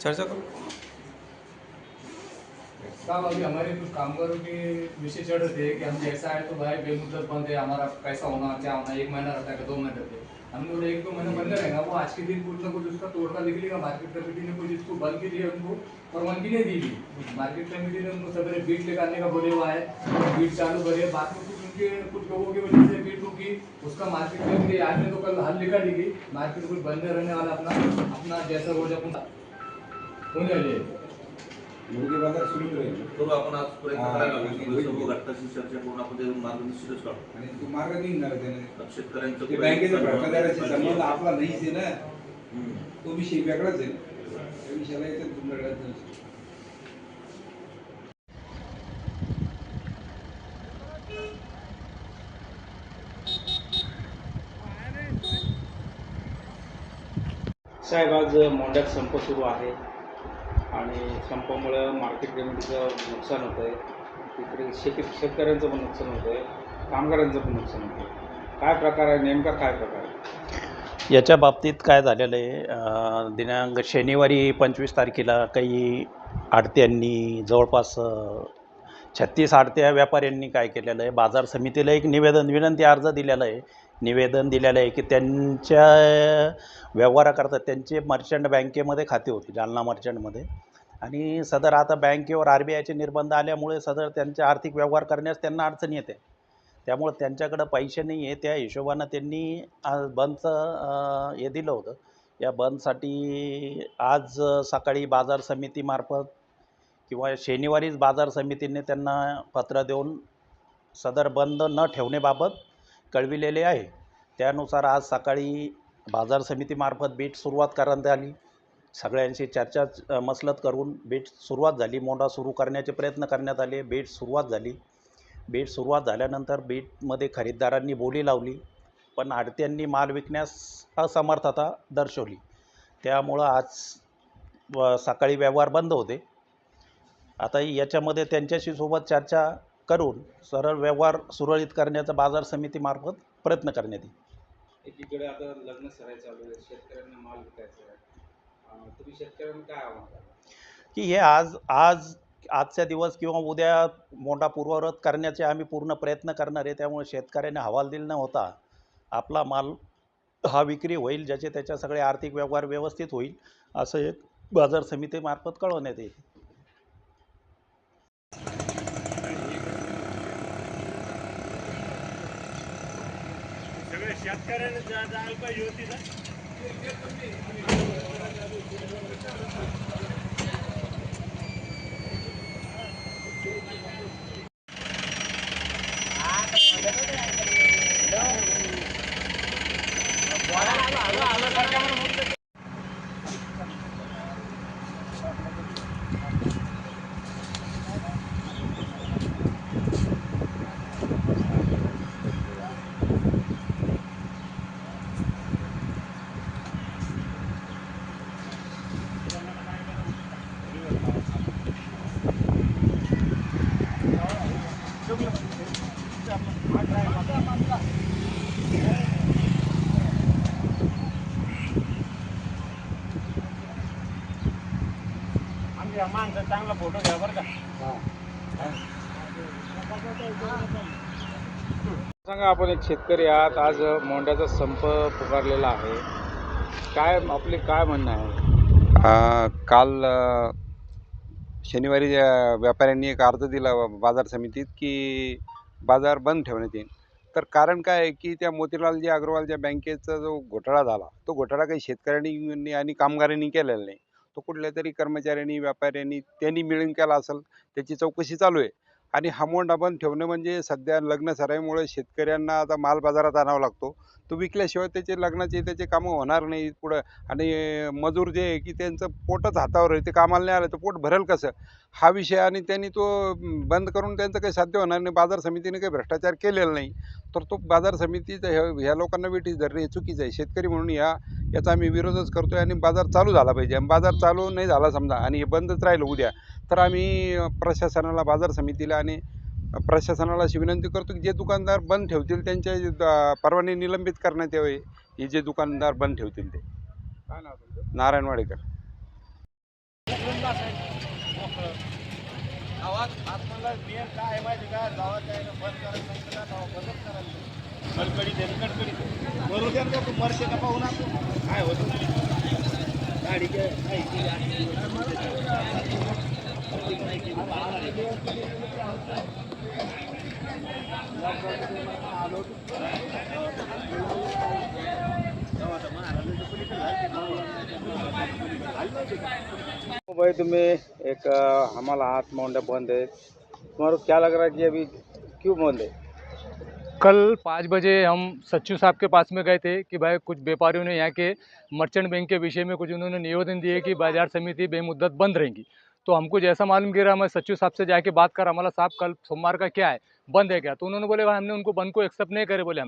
चर्चा करो साहब। अभी हमारे कुछ कामगारों के विषय चढ़ रहे थे कि हम जैसा है तो भाई बेमुद्दत बंद है, हमारा कैसा होना क्या होना, 1 महीना रहता है 2 महीने रहते हैं। हमने बोले 1-2 महीने बंद रहेगा, वो आज के दिन कुछ ना कुछ उसका तोड़का निकलेगा। मार्केट कमेटी ने कुछ इसको बंद के लिए उनको परवानगी नहीं दी थी। मार्केट कमेटी ने उनको सवेरे बीट लेकर आने का बोले हुआ है, बीट चालू करे। बाद में कुछ उनके कुछ लोगों की वजह से बीट रुकी, उसका मार्केट कमेटी आज में तो कल हल निकाल दी। मार्केट कुछ बंद रहने वाला, अपना अपना जैसा रोज अपना होने वाली योग्य बाजार सुरू राहील. करू आपण आज प्रयत्न हा, करायला आणि लागलो. होईल. सर्व घटकाशी चर्चा करून आपण ते मार्गदर्शनच काढू. आणि तो मार्ग निघणार त्याने. शेतकऱ्यांचं ते बँकेचा भ्रष्टाचाराशी संबंध आपला नाहीच आहे ना. तो विषय वेगळाच आहे. त्या विषयाला याच्यात तुमच्याकडे साहेब, आज मोंढ्यात संप सुरू आहे आणि संपामुळे मार्केट कमिटीचं नुकसान होतं आहे. तिकडे शेतकऱ्यांचं पण नुकसान होतं आहे, कामगारांचं पण नुकसान होतं आहे. काय प्रकार आहे, नेमका काय प्रकार आहे याच्या बाबतीत? काय झालेलं आहे, दिनांक शनिवारी 25 तारखेला काही आडत्यांनी जवळपास 36 आडत्या व्यापाऱ्यांनी काय केलेलं आहे, बाजार समितीला एक विनंती अर्ज दिलेला आहे. निवेदन दिलेलं आहे की त्यांच्या व्यवहाराकरता त्यांचे मर्चंट बँकेमध्ये खाते होते, जालना मर्चंटमध्ये, आणि सदर आता बँकेवर RBIचे निर्बंध आल्यामुळे सदर त्यांचे आर्थिक व्यवहार करण्यास त्यांना अडचण येते. त्यामुळे त्यांच्याकडं पैसे नाही आहे. त्या हिशोबानं त्यांनी बंदचं हे दिलं होतं. या बंदसाठी आज सकाळी बाजार समितीमार्फत किंवा शनिवारीच बाजार समितीने त्यांना पत्र देऊन सदर बंद न ठेवण्याबाबत कळविलेले आहे. त्यानुसार आज सकाळी बाजार समितीमार्फत बीट सुरुवात करण्यात आली. सगळ्यांशी चर्चा मसलत करून बीट सुरुवात झाली. मोंढा सुरू करण्याचे प्रयत्न करण्यात आले. बीट सुरुवात झाली. बीट सुरुवात झाल्यानंतर बीटमध्ये खरीददारांनी बोली लावली, पण आडत्यांनी माल विकण्यास असमर्थता दर्शवली. त्यामुळं आज सकाळी व्यवहार बंद होते. आता याच्यामध्ये त्यांच्याशी सोबत चर्चा करून सरळ व्यवहार सुरळीत करण्याचा बाजार समितीमार्फत प्रयत्न करण्यात येईल. एकीकडे आता लग्न सराई चालू आहे, शेतकऱ्यांना माल विकायचा आहे. तुम्ही शेतकऱ्यांना काय आव्हान कराल की हे आजच्या दिवस किंवा उद्या मोंढा पूर्ववत करण्याचे आम्ही पूर्ण प्रयत्न करणार आहे. त्यामुळे शेतकऱ्याने हवालदिल न होता आपला माल हा विक्री होईल, ज्याचे त्याच्या सगळे आर्थिक व्यवहार व्यवस्थित होईल, असं एक बाजार समितीमार्फत कळवण्यात येईल. सगळे शेतकऱ्यांना जायला पाहिजे होती ना. आमच्या माणसं चांगला फोटो घ्या बरं का. सांगा, आपण एक शेतकरी आहात, आज मोंढ्याचा संप पुकारलेला आहे. काय आपले काय म्हणणं आहे? काल शनिवारी व्यापाऱ्यांनी एक अर्ज दिला बाजार समितीत की बाजार बंद ठेवण्यात येईल. तर कारण काय आहे की त्या मोतीलालजी अग्रवालच्या बँकेचा जो घोटाळा झाला, तो घोटाळा काही शेतकऱ्यांनी आणि कामगारांनी केलेला नाही. तो कुठल्या तरी कर्मचाऱ्यांनी, व्यापाऱ्यांनी त्यांनी मिळून केला असेल. त्याची चौकशी चालू आहे. आणि हा मोंढा बंद ठेवणं म्हणजे सध्या लग्न सराईमुळे शेतकऱ्यांना आता माल बाजारात आणावा लागतो. तो विकल्याशिवाय त्याचे लग्नाचे त्याचे कामं होणार नाही पुढं. आणि मजूर जे आहे की त्यांचं पोटच हातावर आहे, ते कामाला नाही आलं तर पोट भरेल कसं, हा विषय. आणि त्यांनी तो बंद करून त्यांचं काही साध्य होणार नाही. बाजार समितीने काही भ्रष्टाचार केलेला नाही, तर तो बाजार समितीचा ह्या लोकांना वेठीस धरणे हे चुकीचं आहे. शेतकरी म्हणून याचा आम्ही विरोधच करतो आहे. आणि बाजार चालू झाला पाहिजे. आणि बाजार चालू नाही झाला समजा आणि हे बंदच राहिलं उद्या, तर आम्ही प्रशासनाला, बाजार समितीला आणि प्रशासनाला अशी विनंती करतो की जे दुकानदार बंद ठेवतील त्यांच्या परवाने निलंबित करण्यात यावे. हे जे दुकानदार बंद ठेवतील ते. काय नाव तुमचं? नारायण वाडेकर. बसायचं मोकळं. गावात आतमधला मेन काय आहे माहिती का, गावात जायला बंद करायला सांगितलं ना, गाव बंदच करायला कडकडीत आहे, कडकडीत बरोबर द्या ना, तू मरते का पाहू ना काय होतं गाडी काय भाई तुम्हें एक हमारा हाथ मोंडा बंद है, तुम्हारा क्या लग रहा है कि अभी क्यों बंद है? कल 5 बजे हम सच्चू साहब के पास में गए थे कि भाई कुछ व्यापारियों ने यहाँ के मर्चेंट बैंक के विषय में कुछ उन्होंने निवेदन दिए कि बाजार समिति बेमुद्दत बंद रहेंगी। तो हमको जैसा मालूम गिरा, मैं सच्चू साहब से जाके बात कर, हमारा साहब कल सोमवार का क्या है, बंद है क्या? तो उन्होंने बोले भाई हमने उनको बंद को एक्सेप्ट नहीं करे, बोले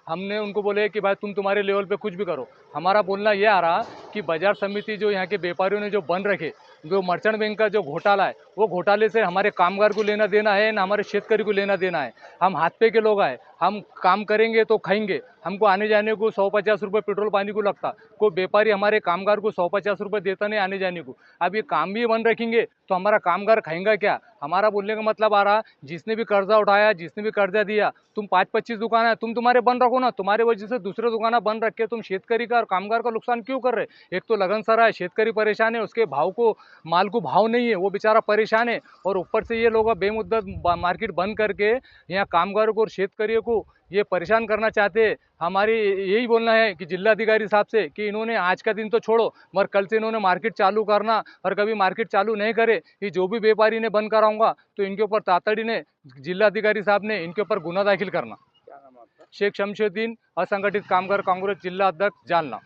हमने उनको बोले कि भाई तुम तुम्हारे लेवल पे कुछ भी करो। हमारा बोलना ये आ रहा कि बाजार समिति जो यहाँ के व्यापारियों ने जो बंद रखे, जो मर्चेंट बैंक का जो घोटाला है, वो घोटाले से हमारे कामगार को लेना देना है ना हमारे शेतकरी को लेना देना है। हम हाथ पे के लोग आए, हम काम करेंगे तो खाएंगे, हमको आने जाने को 150 रुपये पेट्रोल पानी को लगता, कोई व्यापारी हमारे कामगार को 150 रुपये देता नहीं आने जाने को। अब ये काम भी बंद रखेंगे तो हमारा कामगार खाएंगा क्या? हमारा बोलने का मतलब आ रहा, जिसने भी कर्जा उठाया, जिसने भी कर्जा दिया, तुम 5-25 दुकान है, तुम तुम्हारे बंद रखो ना, तुम्हारे वजह से दूसरे दुकान बंद रख के तुम शेतकरी का और कामगार का नुकसान क्यों कर रहे? एक तो लगन सरा है, शेतकरी परेशान है, उसके भाव को माल को भाव नहीं है, वो बेचारा परेशान है, और ऊपर से ये लोग बेमुद्दत मार्केट बंद करके यहाँ कामगारों को और शेतकरियों को ये परेशान करना चाहते हैं। हमारी यही बोलना है कि जिलाधिकारी साहब से कि इन्होंने आज का दिन तो छोड़ो, मगर कल से इन्होंने मार्केट चालू करना, और कभी मार्केट चालू नहीं करे कि जो भी व्यापारी ने बंद कराऊंगा तो इनके ऊपर तातड़ी ने जिलाधिकारी साहब ने इनके ऊपर गुना दाखिल करना। क्या नाम है आपका? शेख शमशुद्दीन, असंगठित कामगार कांग्रेस जिला अध्यक्ष जालना।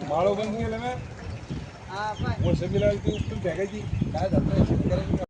माळो बंद केलं ना, मोसंबीला ती उपटून फेकायची, काय झालं शेतकऱ्यांनी